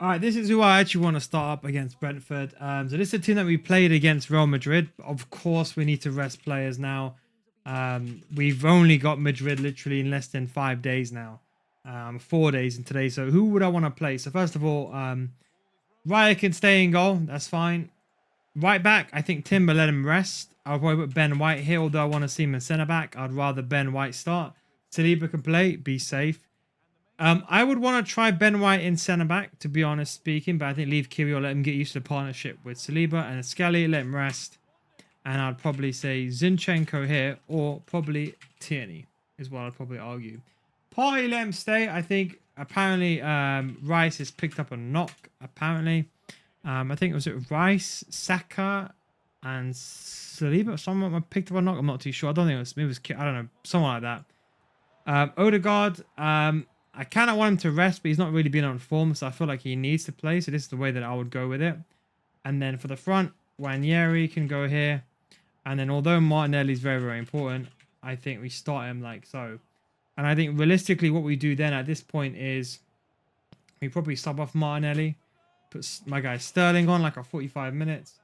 All right, this is who I actually want to start up against Brentford. So this is a team that we played against Real Madrid. Of course, we need to rest players now. We've only got Madrid literally in less than 5 days now. 4 days in today. So who would I want to play? So first of all, Raya can stay in goal. That's fine. Right back, I think Timber let him rest. I'll probably put Ben White here, although I want to see him in centre back. I'd rather Ben White start. Saliba can play, be safe. I would want to try Ben White in centre back, to be honest speaking, but I think leave Kirill, let him get used to the partnership with Saliba and Skelly, let him rest. And I'd probably say Zinchenko here, or probably Tierney, is what I'd probably argue. Partey let him stay. I think apparently Rice has picked up a knock, apparently. I think it was Rice, Saka, and Saliba. Someone picked up a knock. I'm not too sure. I don't think it was. Maybe it was. I don't know. Someone like that. Odegaard. I kind of want him to rest, but he's not really been on form, so I feel like he needs to play. So this is the way that I would go with it. And then for the front, Wanyeri can go here. And then although Martinelli is very, very important, I think we start him like so. And I think realistically what we do then at this point is we probably sub off Martinelli, put my guy Sterling on like a 45 minutes,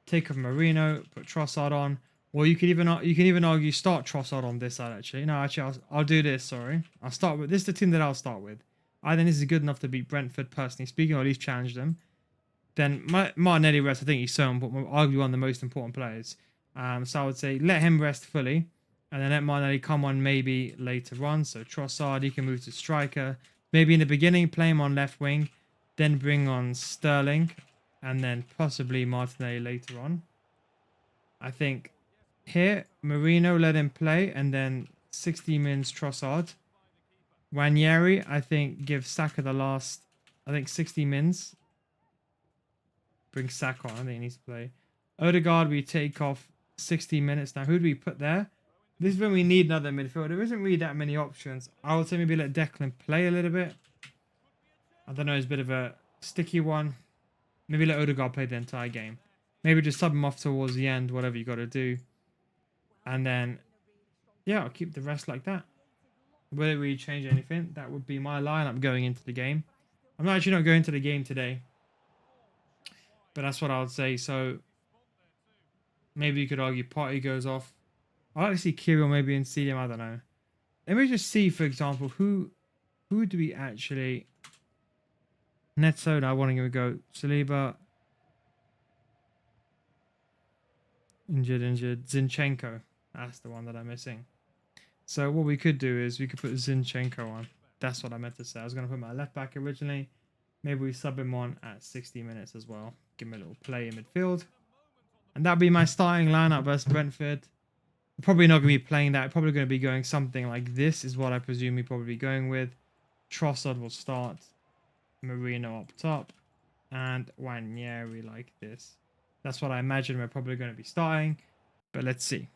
take off Marino, put Trossard on. Or you could even argue start Trossard on this side actually. No, actually I'll do this. Sorry, I'll start with this. Is the team that I'll start with. I think this is good enough to beat Brentford personally speaking, or at least challenge them. Then Martinelli rest. I think he's so important, arguably one of the most important players. So I would say let him rest fully, and then let Martinelli come on maybe later on. So Trossard, he can move to striker. Maybe in the beginning play him on left wing, then bring on Sterling, and then possibly Martinelli later on. I think. Here, Marino let him play, and then 60 mins Trossard. Wanyeri, I think, give Saka the last, 60 mins. Bring Saka on, I think he needs to play. Odegaard, we take off 60 minutes. Now, who do we put there? This is when we need another midfielder. There isn't really that many options. I would say maybe let Declan play a little bit. I don't know, it's a bit of a sticky one. Maybe let Odegaard play the entire game. Maybe just sub him off towards the end, whatever you got to do. And then, yeah, I'll keep the rest like that. Whether we change anything, that would be my lineup going into the game. I'm actually not going to the game today. But that's what I would say. So, maybe you could argue Partey goes off. I'd like to see Kirill maybe in CDM, I don't know. Let me just see, for example, who do we actually... Netso, I want to give a go. Saliba. Injured. Zinchenko. That's the one that I'm missing. So what we could do is we could put Zinchenko on. That's what I meant to say. I was going to put my left back originally. Maybe we sub him on at 60 minutes as well. Give him a little play in midfield. And that'll be my starting lineup versus Brentford. Probably not going to be playing that. Probably going to be going something like this is what I presume we'll probably be going with. Trossard will start. Marino up top. And Wanyeri like this. That's what I imagine we're probably going to be starting. But let's see.